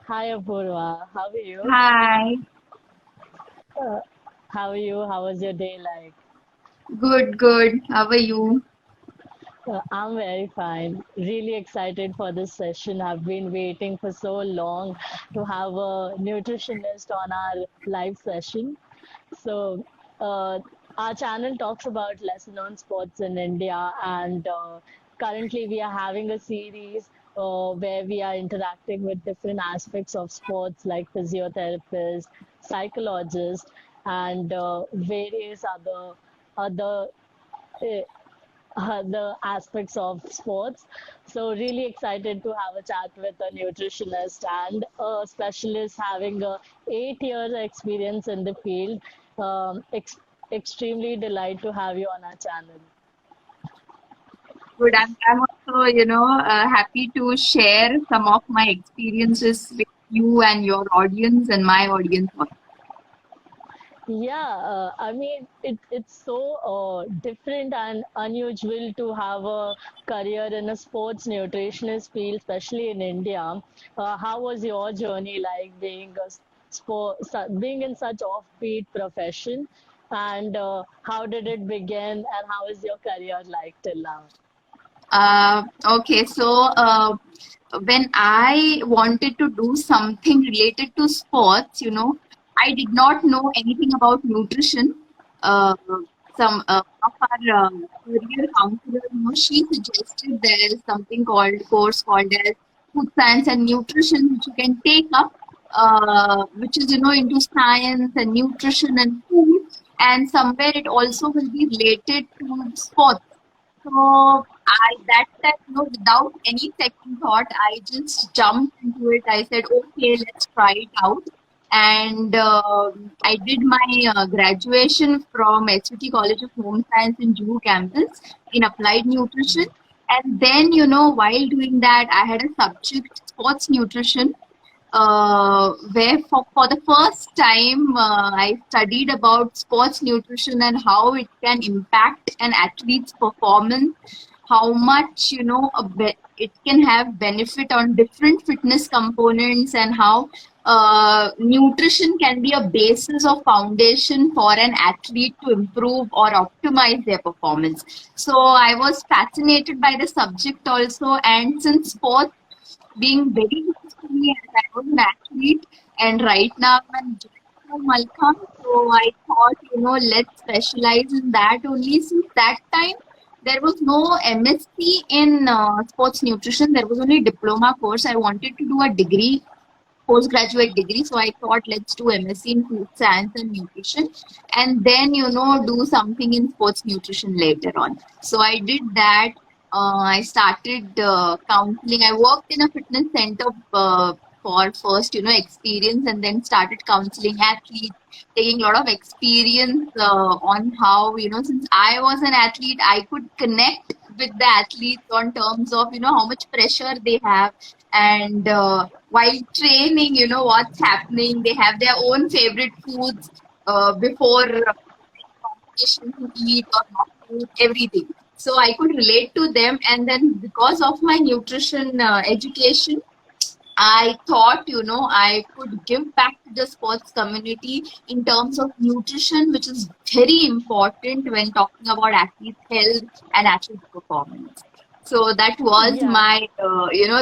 Hi Apurva, how are you? Hi, Uh, how are you? How was your day like? good, good. How are you? I'm very fine. Really excited for this session. I've been waiting for so long to have a nutritionist on our live session. So, uh, our channel talks about lesser known sports in India, and currently we are having a series where we are interacting with different aspects of sports like physiotherapists, psychologists, and various other uh, the aspects of sports. So, really excited to have a chat with a nutritionist and a specialist having 8 years experience in the field. Extremely delighted to have you on our channel. Good. I'm also, happy to share some of my experiences with you and your audience and my audience also. Yeah, I mean, it's so different and unusual to have a career in a sports nutritionist field, especially in India. How was your journey like being being in such offbeat profession, and how did it begin, and how is your career like till now? Okay, so when I wanted to do something related to sports, I did not know anything about nutrition. Uh, some of our career counselor, she suggested there is something called course called as food science and nutrition, which you can take up, which is into science and nutrition and food, and somewhere it also will be related to sports. So I that time, without any second thought, I just jumped into it. I said, okay, let's try it out. And I did my graduation from SUT College of Home Science in Juhu campus in applied nutrition. And then, while doing that, I had a subject sports nutrition where for the first time I studied about sports nutrition and how it can impact an athlete's performance, how much it can have benefit on different fitness components, and how nutrition can be a basis or foundation for an athlete to improve or optimize their performance. So I was fascinated by the subject also, and since sports being very close to me as I was an athlete, and right now I'm just for Malkham. So I thought, let's specialize in that only. Since that time, there was no MSc in sports nutrition. There was only diploma course. I wanted to do a degree, postgraduate degree. So I thought, let's do MSc in food science and nutrition, and then do something in sports nutrition later on. So I did that. I started counseling. I worked in a fitness center for first, experience, and then started counseling athletes, taking a lot of experience on how, since I was an athlete, I could connect with the athletes on terms of, how much pressure they have, and while training, what's happening. They have their own favorite foods before competition to eat or not to eat, everything. So I could relate to them. And then because of my nutrition education, I thought, I could give back to the sports community in terms of nutrition, which is very important when talking about athletes' health and athletes' performance. So that was Yeah. my,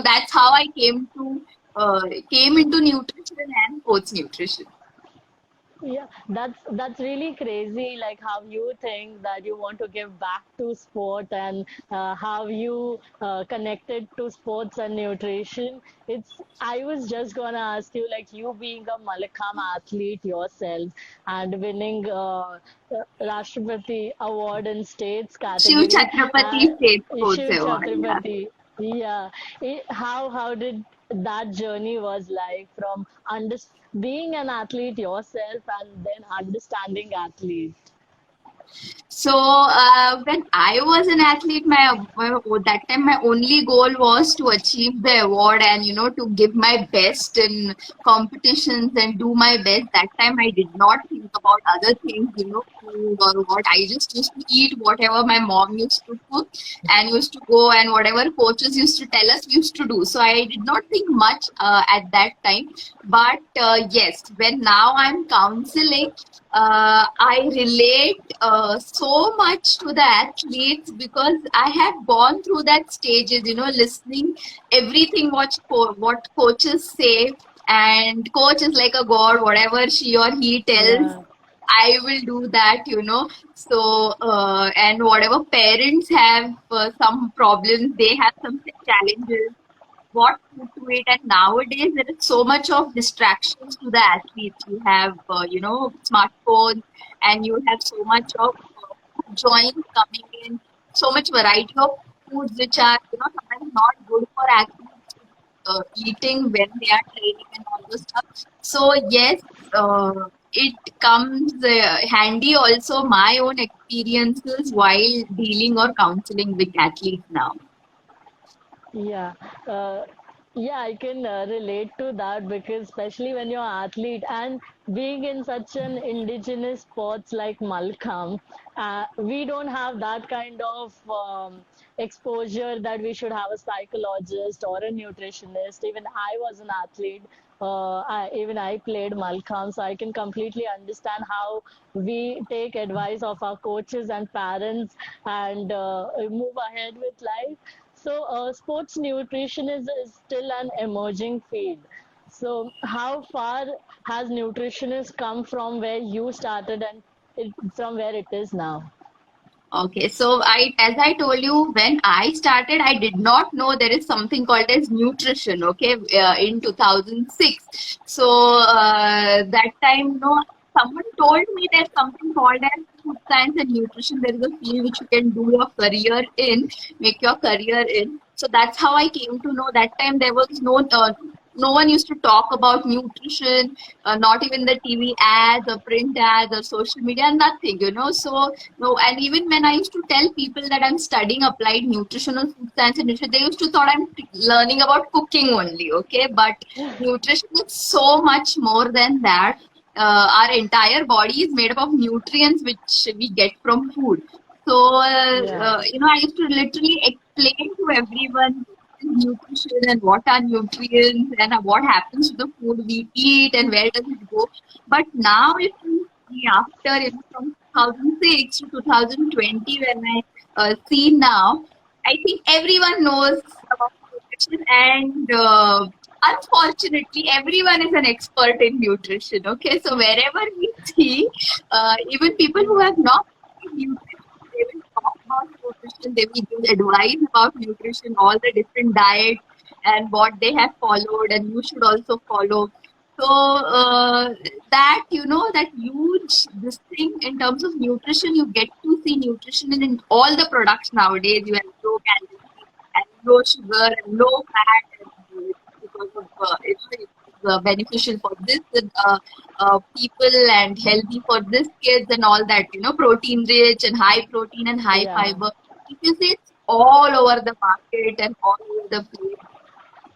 that's how I came into nutrition and sports nutrition. Yeah, that's really crazy. Like how you think that you want to give back to sport and how you connected to sports and nutrition. It's I was just gonna ask you, like you being a Malakam athlete yourself and winning Rashtrapati Award in states Shiv category, Chhatrapati State Sports Shiv Award. Yeah. Chhatrapati. Yeah, how did that journey was like from being an athlete yourself and then understanding athlete? So when I was an athlete, that time my only goal was to achieve the award and to give my best in competitions and do my best. That time I did not think about other things, food or what. I just used to eat whatever my mom used to cook and used to go, and whatever coaches used to tell us we used to do. So I did not think much at that time. But yes, when now I'm counseling, I relate so much to the athletes because I have gone through that stages, listening everything what coaches say, and coach is like a god. Whatever she or he tells, Yeah. I will do that, So, and whatever parents have some problems, they have some challenges, what to it. And nowadays there is so much of distractions to the athletes. You have smartphones, and you have so much of food joints coming in, so much variety of foods which are sometimes not good for athletes eating when they are training and all those stuff. So yes, it comes handy also my own experiences while dealing or counseling with athletes now. Yeah, uh, yeah, I can relate to that because especially when you're an athlete and being in such an indigenous sports like Malkham, we don't have that kind of exposure that we should have a psychologist or a nutritionist. Even I was an athlete. Even I played Malkham, so I can completely understand how we take advice of our coaches and parents and move ahead with life. So, sports nutrition is still an emerging field. So, how far has nutritionists come from where you started and from where it is now? Okay, so as I told you, when I started, I did not know there is something called as nutrition. Okay, in 2006. So that time, no, someone told me there's something called as food science and nutrition. There is a field which you can do your career in, make your career in. So that's how I came to know. That time there was no one used to talk about nutrition, not even the TV ads or print ads or social media, nothing. So no, and even when I used to tell people that I'm studying applied nutrition or food science and nutrition, they used to thought I'm learning about cooking only. Okay, but nutrition is so much more than that. Our entire body is made up of nutrients which we get from food. So Yeah, I used to literally explain to everyone nutrition and what are nutrients and what happens to the food we eat and where does it go. But now, if you see after from 2006 to 2020, when I see now, I think everyone knows about nutrition, and unfortunately, everyone is an expert in nutrition. Okay, so wherever we see, even people who have not studied nutrition, they will talk about nutrition, they will give advice about nutrition, all the different diets and what they have followed, and you should also follow. So that huge this thing in terms of nutrition, you get to see nutrition in all the products nowadays. You have low calorie and low sugar and low fat, and because of it's beneficial for this people and healthy for this kids and all that. Protein rich and high protein and high yeah, fiber. If you see, it's all over the market and all over the place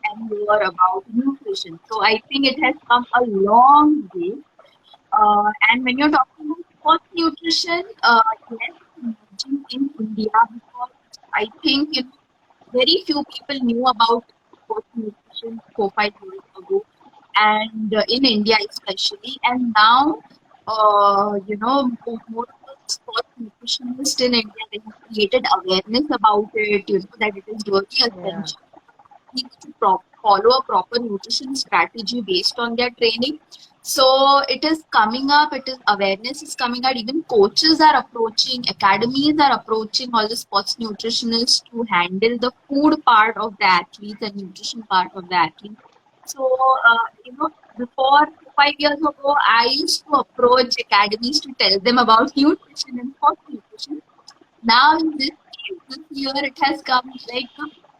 and more about nutrition. So I think it has come a long way. And when you're talking about sports nutrition, yes, it's emerging in India because I think very few people knew about sports nutrition 4 5 years ago, and in India especially. And now, more of the sports nutritionists in India, they have created awareness about it. That it is really yeah, essential needs to follow a proper nutrition strategy based on their training. So it is coming up, it is awareness is coming out. Even coaches are approaching, academies are approaching all the sports nutritionists to handle the food part of the athletes and nutrition part of the athletes. So, before 5 years ago, I used to approach academies to tell them about nutrition and sports nutrition. Now in this year, it has come like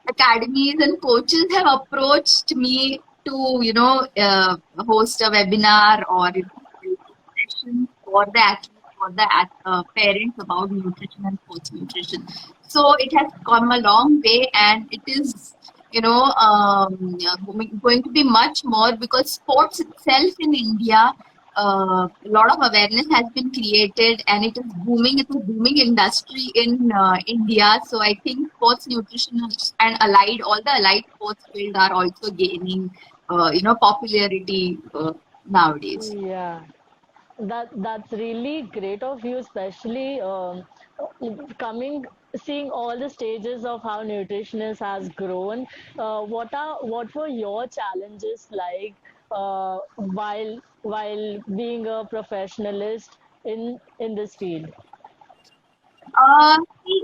academies and coaches have approached me to host a webinar or sessions for the athletes for the parents about nutrition and sports nutrition. So it has come a long way, and it is, yeah, going to be much more, because sports itself in India, a lot of awareness has been created, and it is booming. It's a booming industry in India. So I think sports nutrition and all the allied sports field are also gaining, popularity nowadays. Yeah. That's really great of you, especially coming seeing all the stages of how nutritionist has grown. What were your challenges like while being a professionalist in this field?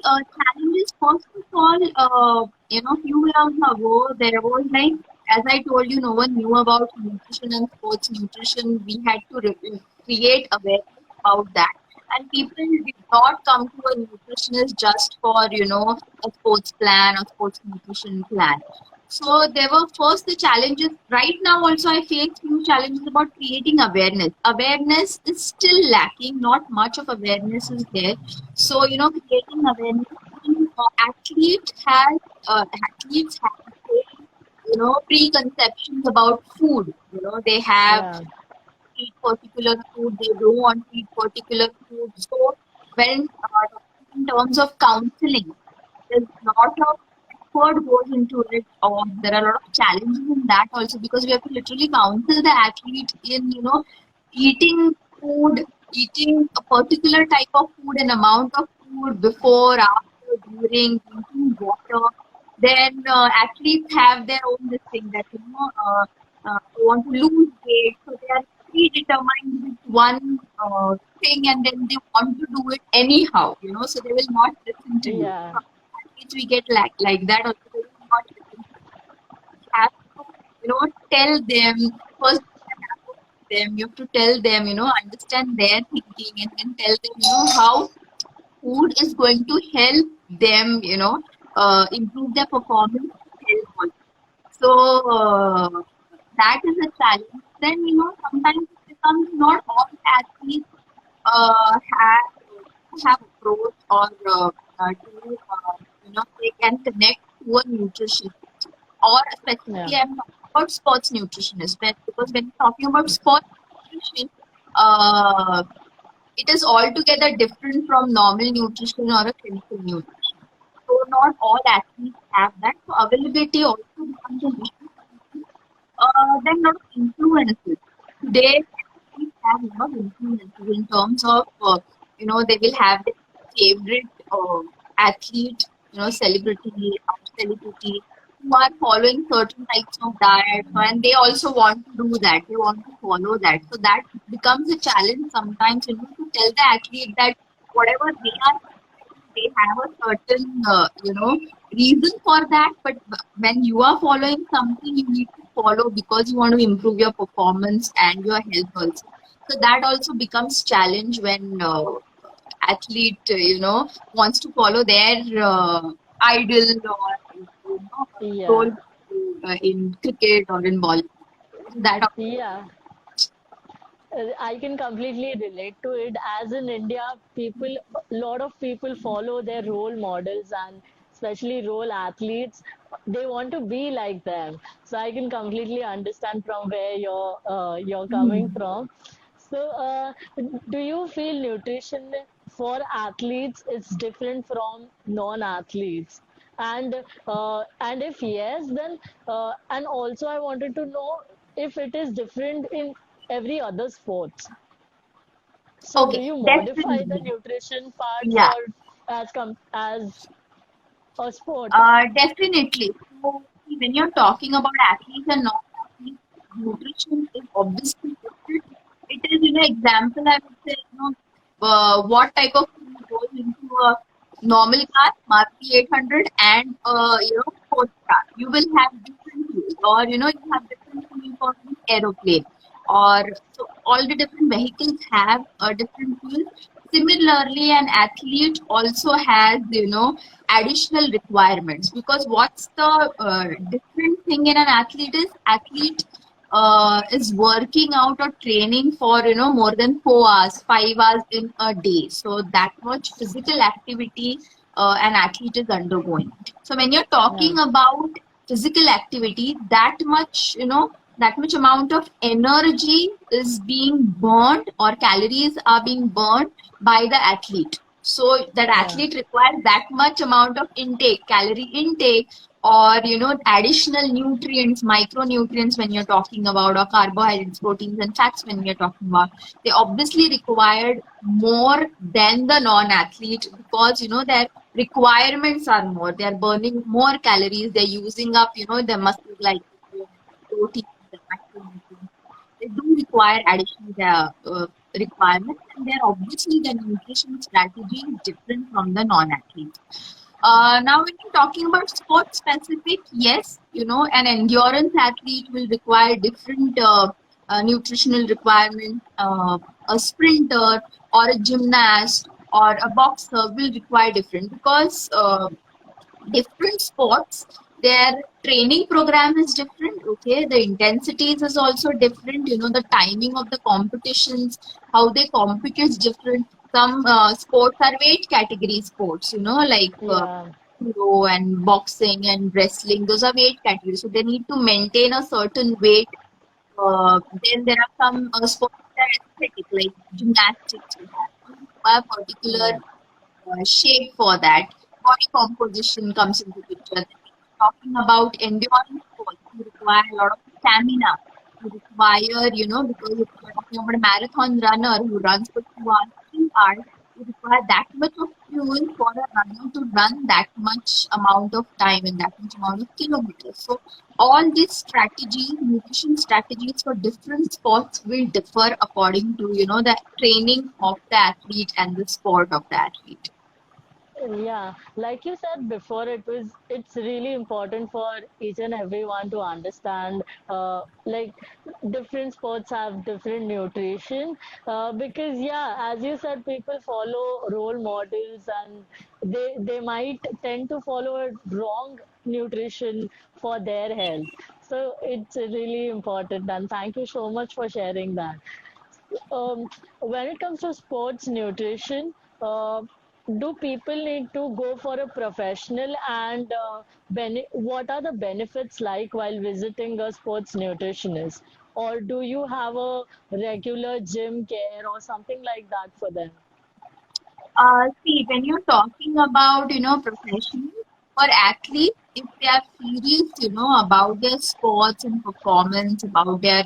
Challenges, first of all, few years ago, there was like, as I told you, no one knew about nutrition and sports nutrition. We had to create awareness about that. And people did not come to a nutritionist just for, a sports plan or sports nutrition plan. So there were first the challenges. Right now, also, I face few challenges about creating awareness. Awareness is still lacking. Not much of awareness is there. So, creating awareness. Athletes have, preconceptions about food. They have Yeah, eat particular food, they don't want to eat particular food. So when in terms of counseling, there's a lot of effort goes into it, or there are a lot of challenges in that also, because we have to literally counsel the athlete in, eating food, eating a particular type of food, an amount of food before, after, during, drinking water. Then athletes have their own this thing that, they want to lose weight, so they are predetermined with one thing, and then they want to do it anyhow, so they will not listen to you. yeah, From athletes we get like that also, they will not listen to you. You have to, tell them first. You have to tell them, understand their thinking, and then tell them, how food is going to help them, improve their performance. Health also. So that is a challenge. Then, sometimes it becomes not all athletes have approach, or do, they can connect to a nutrition, or yeah, specifically I'm talking about sports nutritionist, because when talking about sports nutrition, uh, it is altogether different from normal nutrition or a clinical nutrition. So not all athletes have that. So availability also becomes an issue. Then lot of influences. Today, athletes have a lot of influences in terms of, they will have their favorite athlete, celebrity who are following certain types of diet, and they also want to do that. They want to follow that. So that becomes a challenge sometimes, to tell the athlete that whatever they are, they have a certain, reason for that. But when you are following something, you need to follow because you want to improve your performance and your health also. So that also becomes challenge when athlete, wants to follow their idol, or yeah, role in cricket or in ball. That yeah. I can completely relate to it. As in India, a lot of people follow their role models and especially role athletes. They want to be like them. So I can completely understand from where you're coming Hmm. from. So, do you feel nutrition for athletes is different from non-athletes? And if yes, then and also I wanted to know if it is different in every other sports. So, do Okay, you modify the definitely. nutrition part Yeah, for as a sport? definitely. So, see, when you're talking about athletes and non-athletes, nutrition is obviously different. It is, example, I would say, what type of food goes into a normal car, Maruti 800, and, sports car. You will have different fuels, or, you have different fuel for each aeroplane. Or, so all the different vehicles have a different fuel. Similarly, an athlete also has, additional requirements, because what's the different thing in an athlete is athlete, is working out or training for more than 4 hours, 5 hours in a day. So that much physical activity an athlete is undergoing. So when you're Yeah. talking about physical activity, that much amount of energy is being burned or calories are being burned by the athlete. So that Yeah. athlete requires that much amount of intake, calorie intake, or additional nutrients, micronutrients when you're talking about, or carbohydrates, proteins, and fats when you're talking about. They obviously required more than the non-athlete because their requirements are more. They are burning more calories. They're using up their muscle glycogen, proteins, and macronutrients. They do require additional requirements, and they're obviously the nutrition strategy is different from the non-athlete. Now, when you're talking about sport specific, yes, an endurance athlete will require different nutritional requirements. A sprinter or a gymnast or a boxer will require different because different sports, their training program is different. Okay, the intensities is also different. The timing of the competitions, how they compete is different. Some sports are weight category sports, like Yeah. judo and boxing and wrestling. Those are weight categories, so they need to maintain a certain weight. Then there are some sports that are aesthetic, like gymnastics. You have to require particular Yeah. shape for that. Body composition comes into picture. Then when you're talking about endurance sports, you require a lot of stamina. You require, because if you're talking about a marathon runner who runs for 2 hours, 3 hours, you require that much of fuel for a runner to run that much amount of time and that much amount of kilometers. So all these strategies, nutrition strategies for different sports will differ according to, the training of the athlete and the sport of the athlete. Yeah, like you said before, it's really important for each and everyone to understand like different sports have different nutrition because yeah, as you said, people follow role models and they might tend to follow a wrong nutrition for their health. So it's really important, and thank you so much for sharing that. When it comes to sports nutrition, do people need to go for a professional and what are the benefits like while visiting a sports nutritionist? Or do you have a regular gym care or something like that for them? See, when you're talking about, professionals or athletes, if they are serious, about their sports and performance, about their,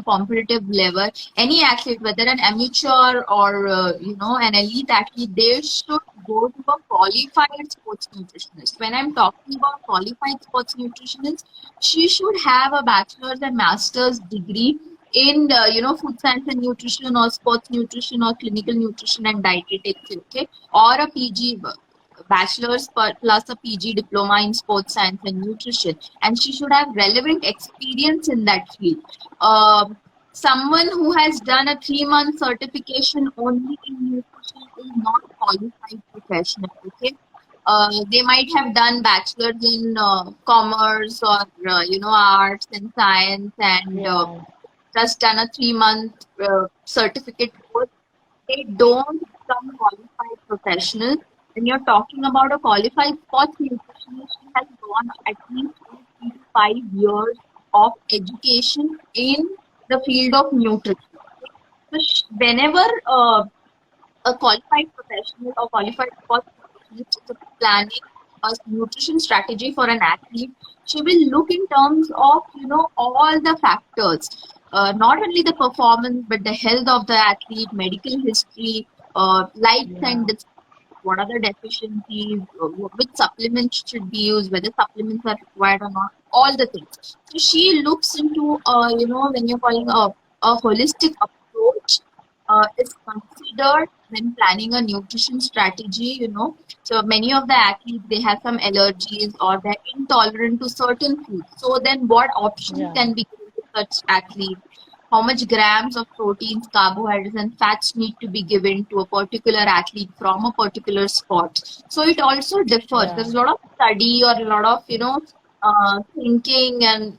competitive level, any athlete, whether an amateur or, an elite athlete, they should go to a qualified sports nutritionist. When I'm talking about qualified sports nutritionist, she should have a bachelor's and master's degree in food science and nutrition or sports nutrition or clinical nutrition and dietetics, okay, or a PG bachelor's plus a PG diploma in sports science and nutrition, and she should have relevant experience in that field. Someone who has done a 3 month certification only in nutrition is not qualified professional, okay. They might have done bachelor's in commerce or arts and science and Yeah, just done a 3 month certificate course, they don't become qualified professionals. When you're talking about a qualified sports nutritionist, she has gone at least 3 to 5 years of education in the field of nutrition. So whenever a qualified professional or qualified sports nutritionist is planning a nutrition strategy for an athlete, she will look in terms of all the factors, not only the performance but the health of the athlete, medical history, likes yeah, and dislikes, what are the deficiencies, which supplements should be used, whether supplements are required or not, all the things. So she looks into, when you're calling a holistic approach is considered when planning a nutrition strategy, So many of the athletes, they have some allergies or they're intolerant to certain foods. So then what options yeah, can be given to such athletes? How much grams of proteins, carbohydrates, and fats need to be given to a particular athlete from a particular sport. So it also differs. yeah, There's a lot of study or a lot of, thinking and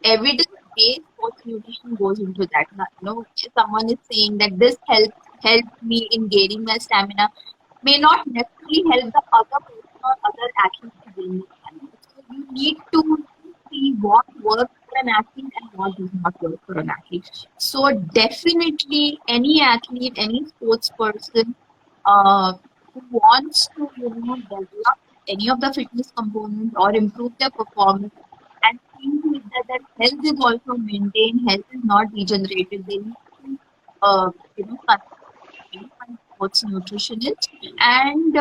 evidence-based sports nutrition goes into that. If someone is saying that this helped me in gaining my stamina, may not necessarily help the other person or other athlete to gain the stamina. So you need to see what works for an athlete and what does not work for an athlete. So definitely any athlete, any sports person who wants to, develop any of the fitness components or improve their performance and see that their health is also maintained, health is not degenerated. They need to, consult sports nutritionist. And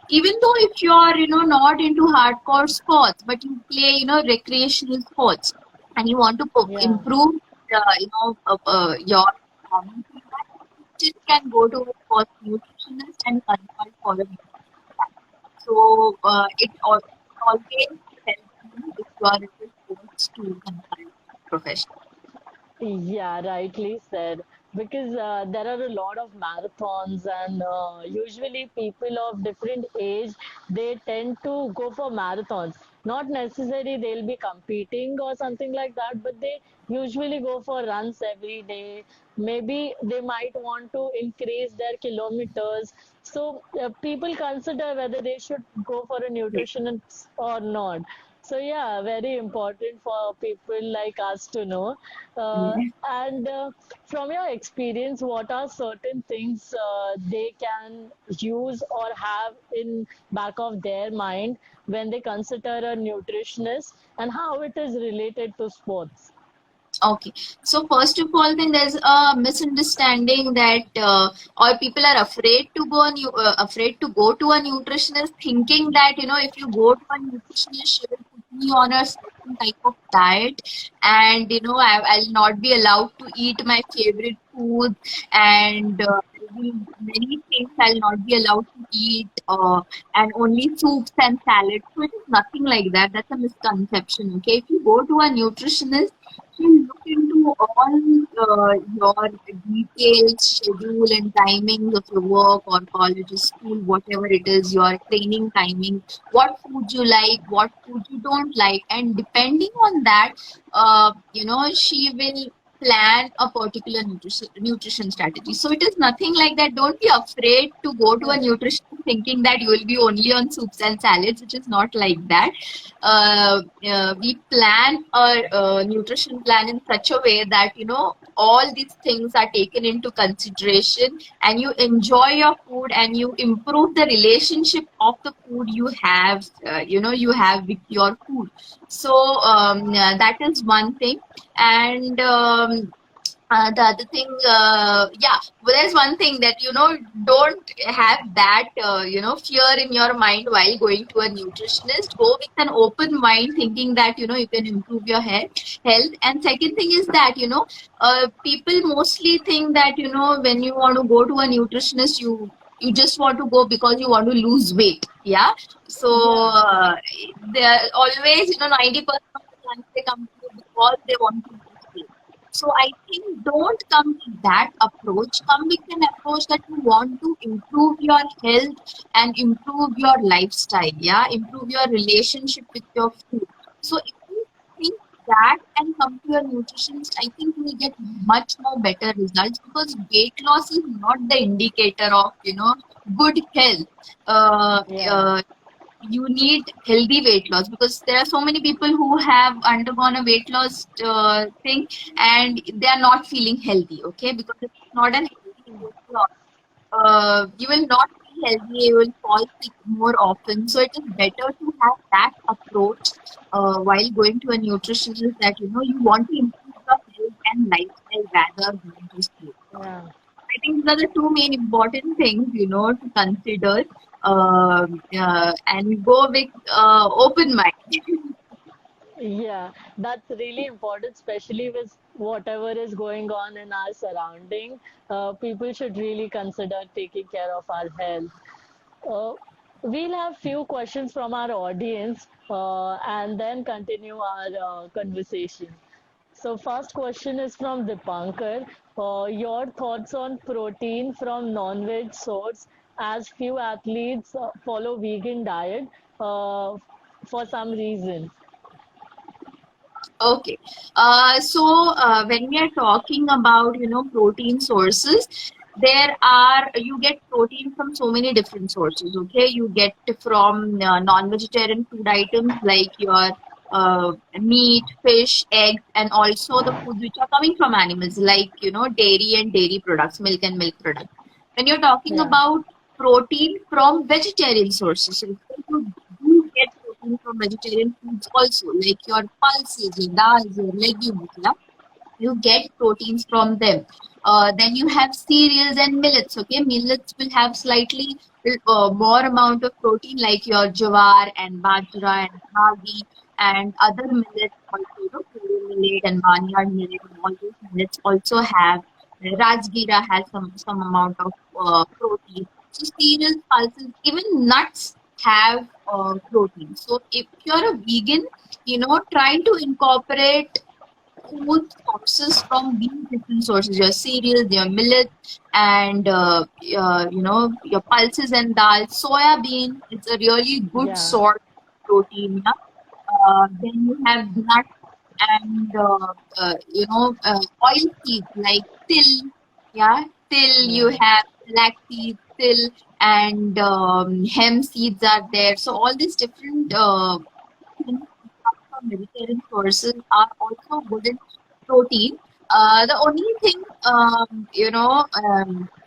even though if you are, not into hardcore sports, but you play, recreational sports, and you want to Yeah. improve, your performance in that, you still can go to a sports nutritionist and consult for a nutrition. So always helps you if you are into sports to consult professional. Yeah, rightly said. Because there are a lot of marathons, and usually people of different age they tend to go for marathons. Not necessarily they'll be competing or something like that, but they usually go for runs every day. Maybe they might want to increase their kilometers. So people consider whether they should go for a nutritionist or not. So yeah, very important for people like us to know. Yeah. And from your experience, what are certain things they can use or have in back of their mind when they consider a nutritionist, and how it is related to sports? Okay, so first of all, then there's a misunderstanding that or people are afraid to go to a nutritionist, thinking that if you go to a nutritionist, she will put me on a certain type of diet, and I'll not be allowed to eat my favorite food, and many things I'll not be allowed to eat, and only soups and salads. So it is nothing like that. That's a misconception. Okay, if you go to a nutritionist, she'll look into all your detailed schedule and timings of your work or college or school, whatever it is, your training timing, what food you like, what food you don't like, and depending on that, she will plan a particular nutrition strategy. So it is nothing like that. Don't be afraid to go to a nutrition thinking that you will be only on soups and salads. It is not like that. We plan our nutrition plan in such a way that all these things are taken into consideration, and you enjoy your food and you improve the relationship of the food you have you have with your food. So that is one thing. And the other thing, yeah, well, there's one thing that don't have that fear in your mind while going to a nutritionist. Go with an open mind, thinking that you can improve your health. And second thing is that people mostly think that when you want to go to a nutritionist, you just want to go because you want to lose weight. Yeah. So Yeah. they are always 90% of the times they come to you because they want to lose weight. So I think don't come with that approach. Come with an approach that you want to improve your health and improve your lifestyle. Yeah, improve your relationship with your food. So if you think that and come to your nutritionist, I think you will get much more better results, because weight loss is not the indicator of good health. Yeah. You need healthy weight loss, because there are so many people who have undergone a weight loss thing, and they are not feeling healthy. Okay, because it's not an healthy weight loss. You will not be healthy, you will fall sick more often. So it is better to have that approach while going to a nutritionist, that you want to improve your health and lifestyle rather than just weight loss. Yeah. I think these are the two main important things, to consider, and go with open mind. Yeah, that's really important, especially with whatever is going on in our surrounding. People should really consider taking care of our health. Uh, we'll have few questions from our audience and then continue our conversation. So first question is from Dipankar. Your thoughts on protein from non-veg source, as few athletes follow vegan diet uh, for some reason. Okay. When we are talking about, protein sources, you get protein from so many different sources. Okay. You get from non-vegetarian food items like your meat, fish, eggs, and also the foods which are coming from animals like, dairy and dairy products, milk and milk products. When you're talking Yeah. about protein from vegetarian sources, so you do get protein from vegetarian foods also, like your pulses, your dals, your legumes, yeah? You get proteins from them. Then you have cereals and millets. Okay, millets will have slightly more amount of protein, like your jawar and bajra and ragi and other millets also. Puri millet and barnyard millet and all those millets also have. Rajgira has some amount of protein. So cereals, pulses, even nuts have protein. So if you're a vegan, try to incorporate food sources from these different sources, your cereals, your millet, and your pulses and dal. Soya bean is a really good Yeah. source of protein. Yeah? Then you have nuts and oil seeds like till. Yeah, till you Yeah. have flax seeds, till and hemp seeds are there. So all these different things from vegetarian sources are also good in protein. The only thing,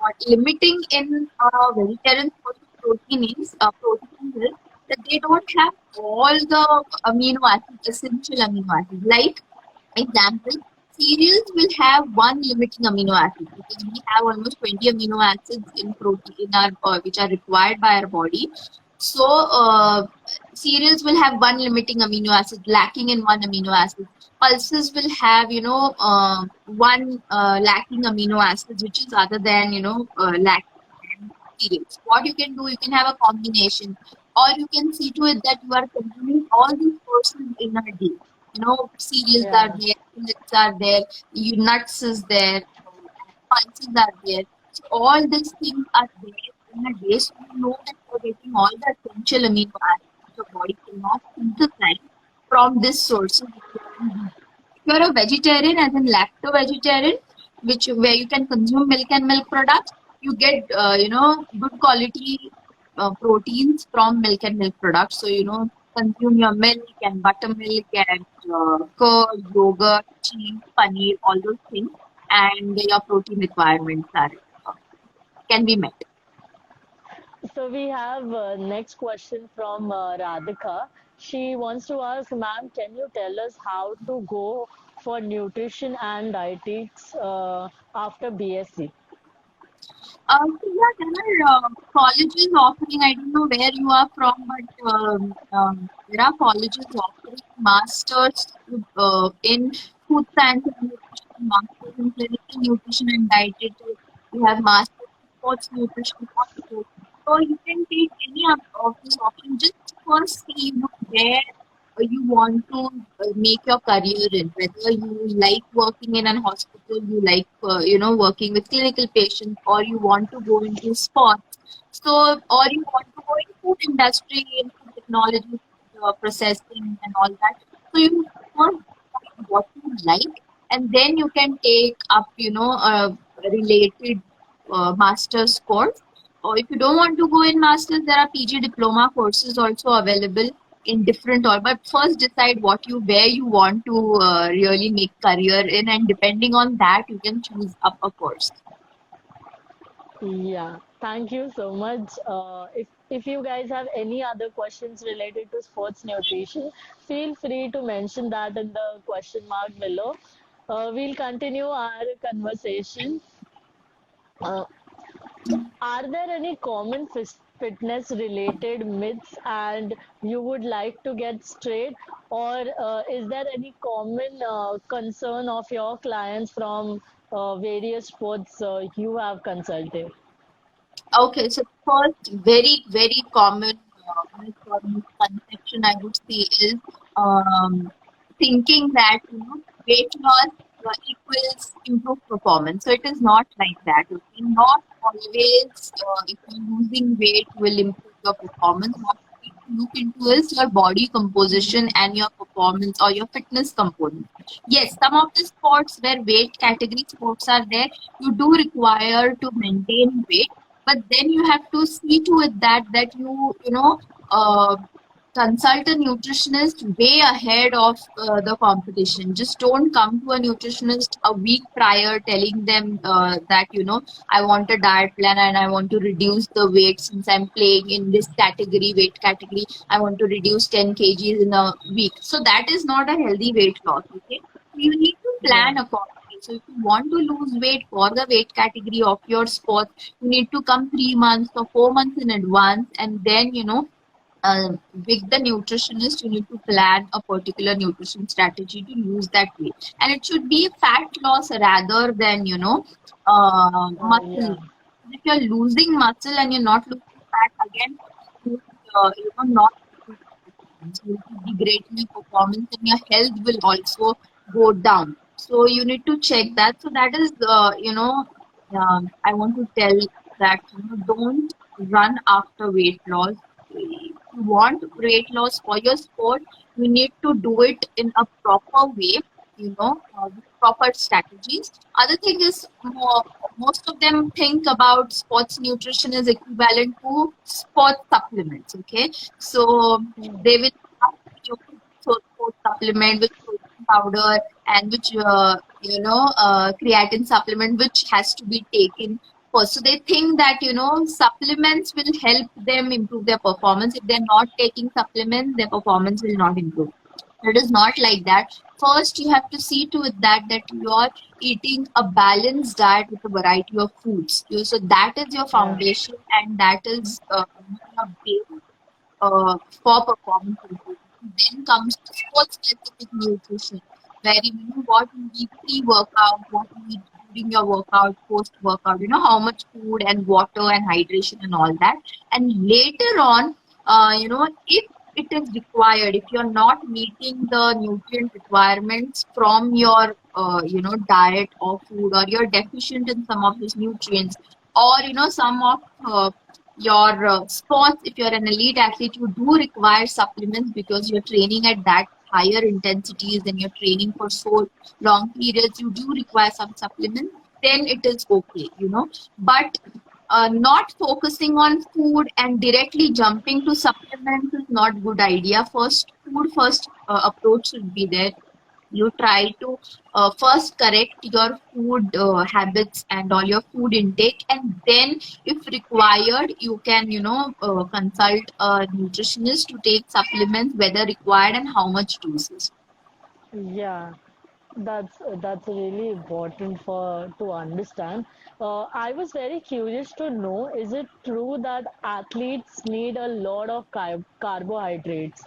what limiting in vegetarian source of protein is that they don't have all the amino acids, essential amino acids. Like example, cereals will have one limiting amino acid because we have almost 20 amino acids in protein in our which are required by our body. So cereals will have one limiting amino acid, lacking in one amino acid. Pulses will have one lacking amino acid, which is other than lacking in cereals. What you can do, you can have a combination, or you can see to it that you are consuming all these sources in a day. Cereals are Yeah. there, millets are there, nuts is there, pulses are there. So all these things are there in a day. So you know that you're getting all the essential amino acids your body cannot synthesize from this sources. If you're a vegetarian, as in lacto-vegetarian, which where you can consume milk and milk products, you get good quality proteins from milk and milk products. So consume your milk and buttermilk and curd, yogurt, cheese, paneer, all those things, and your protein requirements are uh, can be met. So we have next question from Radhika. She wants to ask, ma'am, can you tell us how to go for nutrition and dietetics after BSc? So yeah, there are colleges offering. I don't know where you are from, but there are colleges offering masters in food science and nutrition, masters in clinical nutrition and dietetics. You have masters in sports nutrition also. So you can take any of these options just for see where you want to make your career in, whether you like working in an hospital, you like working with clinical patients, or you want to go into sports, so or you want to go in food industry, in food technology, processing and all that. So you first decide what you like, and then you can take up a related master's course. Or if you don't want to go in masters, there are PG diploma courses also available in different or, but first decide where you want to really make career in, and depending on that you can choose up a course. Yeah, thank you so much. If you guys have any other questions related to sports nutrition, feel free to mention that in the question mark below. We'll continue our conversation. Uh, are there any common fitness related myths and you would like to get straight, or is there any common concern of your clients from various sports you have consulted? Okay, so first very very common myth or misconception I would say is um, thinking that weight loss equals improved performance. So it is not like that. Okay? Not always if you're losing weight will improve your performance. Not look into is your body composition and your performance or your fitness component. Yes, some of the sports where weight category sports are there, you do require to maintain weight, but then you have to see to it that uh, consult a nutritionist way ahead of the competition. Just don't come to a nutritionist a week prior telling them that I want a diet plan and I want to reduce the weight since I'm playing in this category, weight category. I want to reduce 10 kgs in a week. So that is not a healthy weight loss. Okay, you need to Yeah. plan accordingly. So if you want to lose weight for the weight category of your sport, you need to come 3 months or 4 months in advance, and then with the nutritionist, you need to plan a particular nutrition strategy to lose that weight. And it should be fat loss rather than, muscle. Yeah. If you're losing muscle and you're not losing fat, again, you, not you will degrade your performance and your health will also go down. So you need to check that. So that is, I want to tell that don't run after weight loss. If you want weight loss for your sport, you need to do it in a proper way, with proper strategies. Other thing is, most of them think about sports nutrition is equivalent to sports supplements. Okay, so they will have sports supplement with protein powder and which creatine supplement which has to be taken first. So they think that supplements will help them improve their performance. If they're not taking supplements, their performance will not improve. It is not like that. First, you have to see to it that you are eating a balanced diet with a variety of foods. So that is your Yeah. foundation, and that is your base for performance improvement. Then comes to sports specific nutrition, where you know what you eat pre-workout, what you eat during your workout, post-workout, how much food and water and hydration and all that. And later on, if it is required, if you're not meeting the nutrient requirements from your diet or food, or you're deficient in some of these nutrients, or some of your sports, if you're an elite athlete, you do require supplements because you're training at that higher intensities and you're training for so long periods, you do require some supplements, then it is okay, but not focusing on food and directly jumping to supplements is not good idea. First, food first approach should be there. You try to first correct your food habits and all your food intake, and then if required you can consult a nutritionist to take supplements whether required and how much doses. Yeah. That's really important for to understand. I was very curious to know, is it true that athletes need a lot of carbohydrates?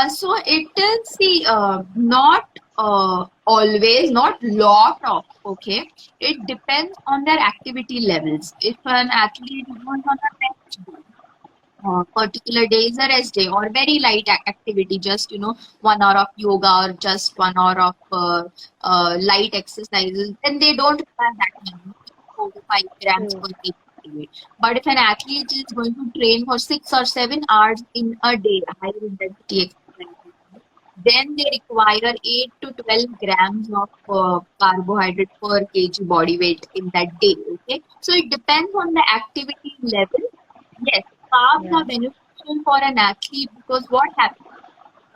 So it is the not always, not lot of, okay. It depends on their activity levels. If an athlete is on a rest day, particular day is a rest day or very light activity, just 1 hour of yoga or just 1 hour of light exercises, then they don't require that many, 4 to 5 grams Mm. per kg weight. But if an athlete is going to train for 6 or 7 hours in a day, high intensity exercises, then they require 8 to 12 grams of carbohydrate per kg body weight in that day. Okay, so it depends on the activity level. Yes, carbs Yeah. are beneficial for an athlete because what happens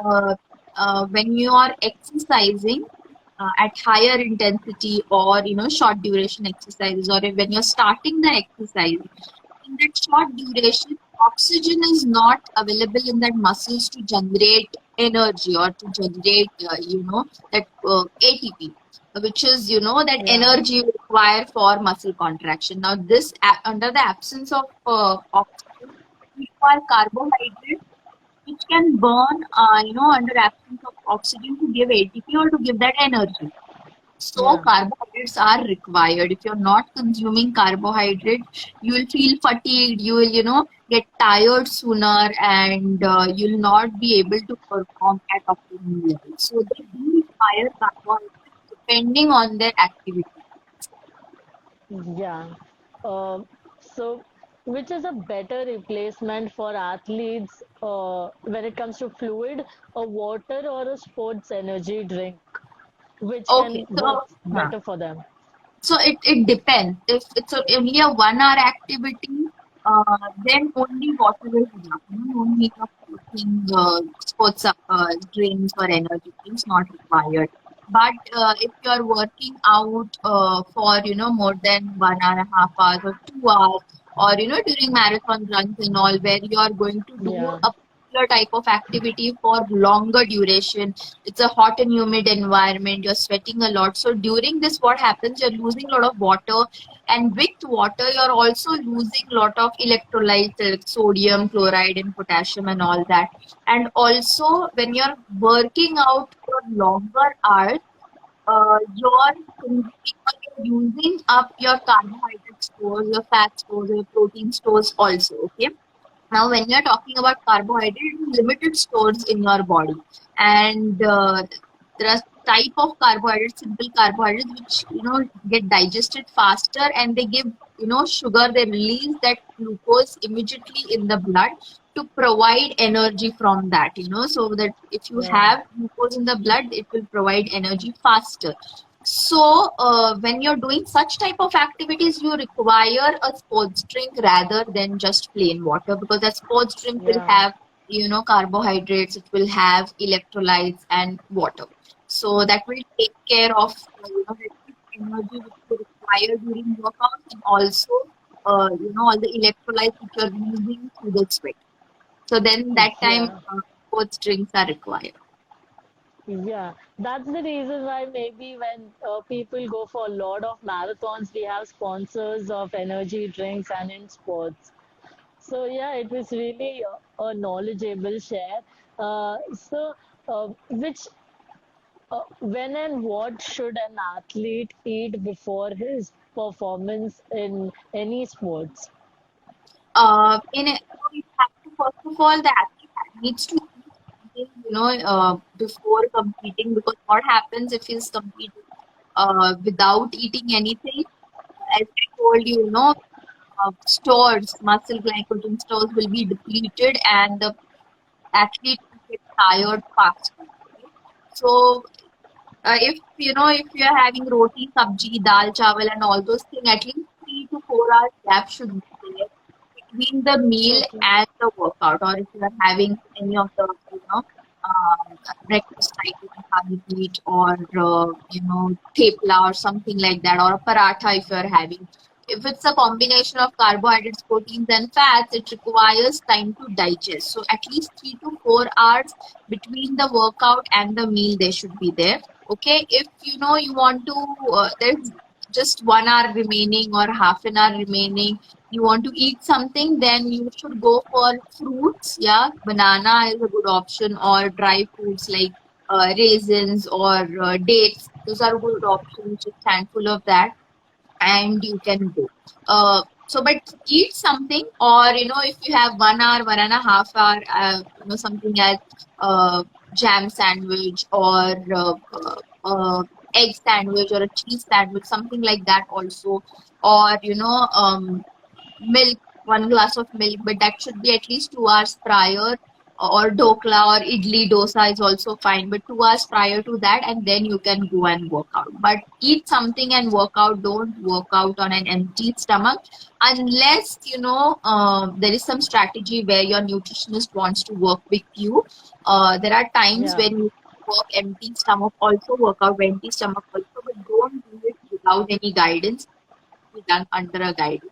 uh, when you are exercising at higher intensity or short duration exercises, or when you're starting the exercise in that short duration, oxygen is not available in that muscles to generate energy or to generate that ATP, which is that Yeah. energy you require for muscle contraction. Now this under the absence of oxygen, we require carbohydrates which can burn under absence of oxygen to give ATP or to give that energy. So Yeah. carbohydrates are required. If you're not consuming carbohydrate, you will feel fatigued. You will, get tired sooner, and you'll not be able to perform at optimum level. So they do require carbohydrates depending on their activity. Yeah. Um, so which is a better replacement for athletes when it comes to fluid, a water or a sports energy drink, which Okay, can work so better for them? it depends. If it's only a 1 hour activity, then only water is enough. No need of taking sports drinks or energy drinks not required. But if you are working out for more than 1.5 hours or 2 hours, or during marathon runs and all, where you are going to do Yeah, a particular type of activity for longer duration, it's a hot and humid environment, you're sweating a lot, so during this what happens, you're losing a lot of water, and with water you're also losing a lot of electrolytes like sodium chloride and potassium and all that. And also when you're working out for longer hours, you're consuming or you're using up your carbohydrate stores, your fat stores, your protein stores also. Okay, now, when you're talking about carbohydrate, limited stores in your body, and there are type of carbohydrates, simple carbohydrates, which get digested faster, and they give sugar. They release that glucose immediately in the blood to provide energy from that. So that if you yeah, have glucose in the blood, it will provide energy faster. So, when you're doing such type of activities, you require a sports drink rather than just plain water, because that sports drink will yeah, have, carbohydrates, it will have electrolytes and water. So that will take care of, the energy which you require during workout, and also, all the electrolytes which you're losing through the sweat. So then that time, yeah. sports drinks are required. Yeah, that's the reason why maybe when people go for a lot of marathons, we have sponsors of energy drinks and in sports. So yeah, it was really a knowledgeable share. Which when and what should an athlete eat before his performance in any sports? So you have to, first of all, the athlete needs to eat something, before competing, because what happens if he's competing without eating anything? As I told you, stores, muscle glycogen stores will be depleted, and the athlete will get tired faster. Okay? So if you're having roti, sabji, dal, chawal, and all those things, at least 3 to 4 hours gap should be there between the meal Okay. and the workout. Or if you are having any of the breakfast item, thali meat, or thepla or something like that, or a paratha if you are having. If it's a combination of carbohydrates, proteins, and fats, it requires time to digest. So at least 3 to 4 hours between the workout and the meal, they should be there. Okay, if you want to, there's just 1 hour remaining or half an hour remaining, you want to eat something, then you should go for fruits. Yeah, banana is a good option, or dry fruits like raisins or dates. Those are good options. Just handful of that, and you can go. But eat something, or if you have 1 hour, 1.5 hour, something as jam sandwich, or egg sandwich, or a cheese sandwich, something like that also, or milk, 1 glass of milk, but that should be at least 2 hours prior. Or dokla or idli dosa is also fine, but 2 hours prior to that, and then you can go and work out. But eat something and work out. Don't work out on an empty stomach unless there is some strategy where your nutritionist wants to work with you. There are times Yeah, when you work empty stomach, also work out empty stomach also, but don't do it without any guidance. Be done under a guidance.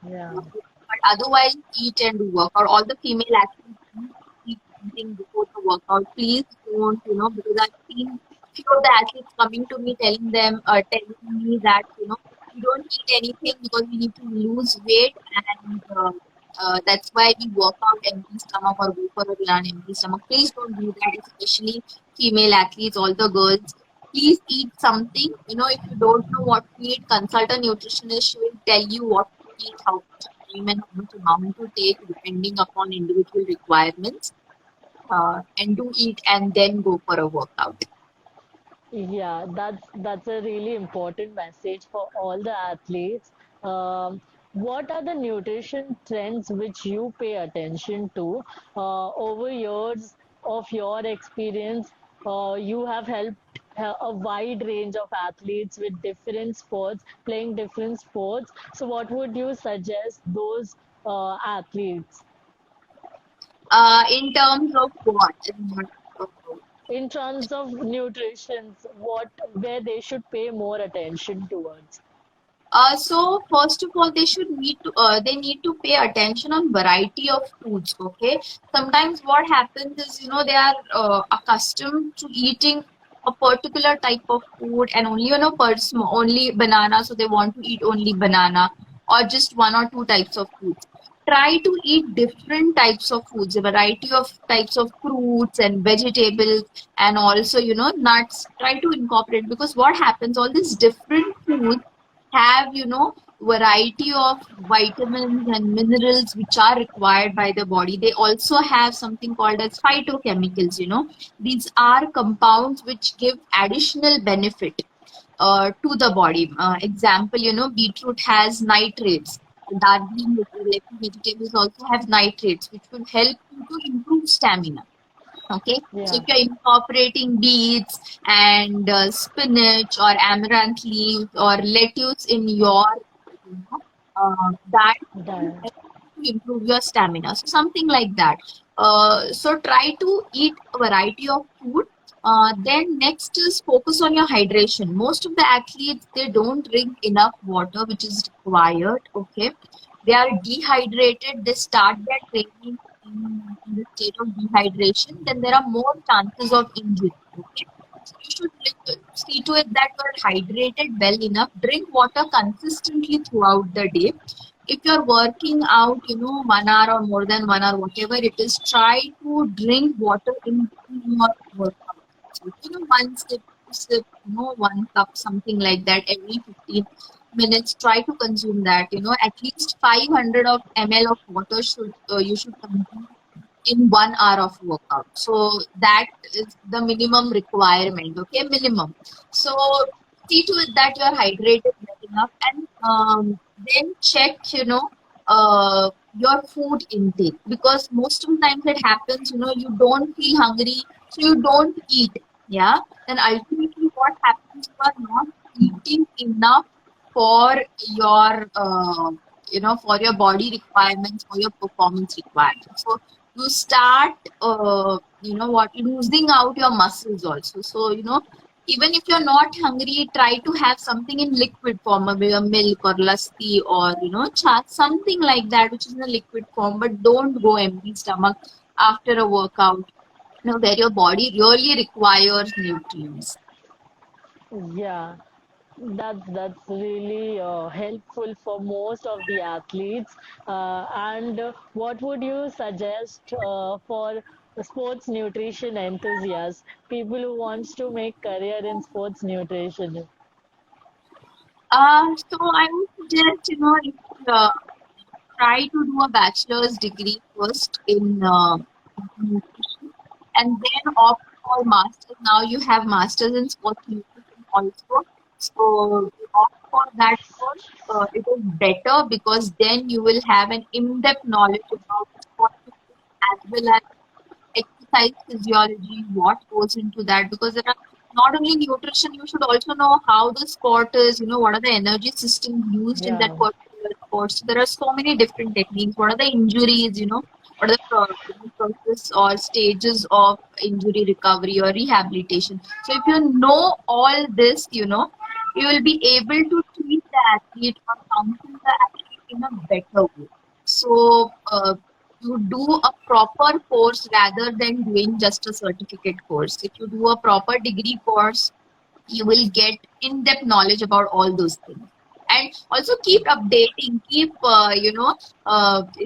yeah, But otherwise, eat and do workout. All the female athletes need to eat something before the workout. Please don't, because I've seen few of the athletes coming to me telling me that, we don't eat anything because we need to lose weight, and that's why we work out empty stomach or go for a run empty stomach. Please don't do that, especially female athletes, all the girls. Please eat something. If you don't know what to eat, consult a nutritionist. She will tell you what to eat, how much time and how much amount to take depending upon individual requirements. And do eat and then go for a workout. yeah. That's a really important message for all the athletes. Um, what are the nutrition trends which you pay attention to over years of your experience? You have helped a wide range of athletes with different sports, playing different sports. So, what would you suggest those athletes In terms of what? in terms of nutrition? What where they should pay more attention towards? So first of all, they need to pay attention on variety of foods. Okay, sometimes what happens is they are accustomed to eating a particular type of food and only person only banana, so they want to eat only banana or just one or two types of foods. Try to eat different types of foods, a variety of types of fruits and vegetables, and also nuts. Try to incorporate, because what happens, all these different foods have variety of vitamins and minerals which are required by the body. They also have something called as phytochemicals. These are compounds which give additional benefit to the body. Example, beetroot has nitrates. Dark green leafy vegetables also have nitrates, which will help you to improve stamina. Okay, so if Yeah, you're incorporating beets and spinach or amaranth leaf or lettuce in your diet, it will that, help you to improve your stamina. So something like that. So try to eat a variety of food. Then next is focus on your hydration. Most of the athletes, they don't drink enough water, which is required. Okay, they are dehydrated. They start their training in the state of dehydration. Then there are more chances of injury. Okay, so you should see to it that you are hydrated well enough. Drink water consistently throughout the day. If you're working out, 1 hour or more than 1 hour, whatever it is, try to drink water in between your workout. So, one sip, two sip, one cup, something like that every 15 minutes. Try to consume that. At least 500 of ml of water should you should consume in 1 hour of workout. So that is the minimum requirement. Okay, minimum. So see to it that you are hydrated well enough, and then check, your food intake, because most of the times it happens, you don't feel hungry, so you don't eat. Yeah, then ultimately what happens, you are not eating enough for your for your body requirements, for your performance requirements. So you start losing out your muscles also. So even if you're not hungry, try to have something in liquid form, maybe a milk or lassi or cha, something like that, which is in a liquid form. But don't go empty stomach after a workout, where your body really requires nutrients. yeah. That's really helpful for most of the athletes. And what would you suggest for sports nutrition enthusiasts, people who wants to make career in sports nutrition? So I would suggest, if uh, try to do a bachelor's degree first in nutrition, and then opt for masters. Now you have masters in sports nutrition also. So you opt for that first. It is better, because then you will have an in-depth knowledge about sports nutrition as well as exercise physiology, what goes into that, because there are not only nutrition, you should also know how the sport is, what are the energy systems used in that Yeah. particular sport. So there are so many different techniques. What are the injuries, what are the process or stages of injury recovery or rehabilitation. So if you know all this, you will be able to treat the athlete or counsel the athlete in a better way. So you do a proper course rather than doing just a certificate course. If you do a proper degree course, you will get in-depth knowledge about all those things. And also keep updating, keep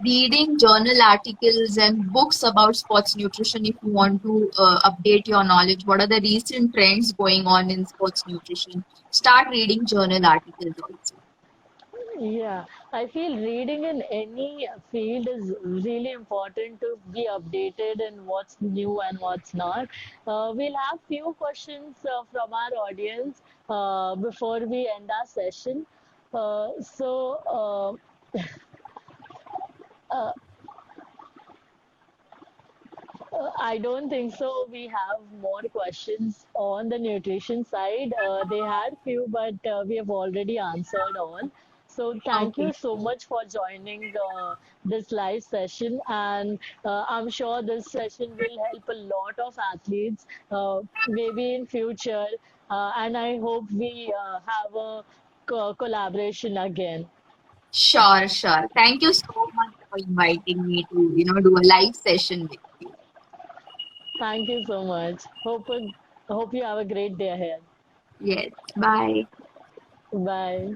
reading journal articles and books about sports nutrition if you want to update your knowledge. What are the recent trends going on in sports nutrition? Start reading journal articles also. Yeah, I feel reading in any field is really important to be updated in what's new and what's not. We'll have few questions from our audience before we end our session. So, Uh, I don't think so. We have more questions on the nutrition side. They had few, but we have already answered all. So thank Okay. you so much for joining this live session, and I'm sure this session will help a lot of athletes, maybe in future. And I hope we have a collaboration again. Sure, sure. Thank you so much for inviting me to, do a live session with you. Thank you so much. Hope you have a great day ahead. Yes. Bye. Bye.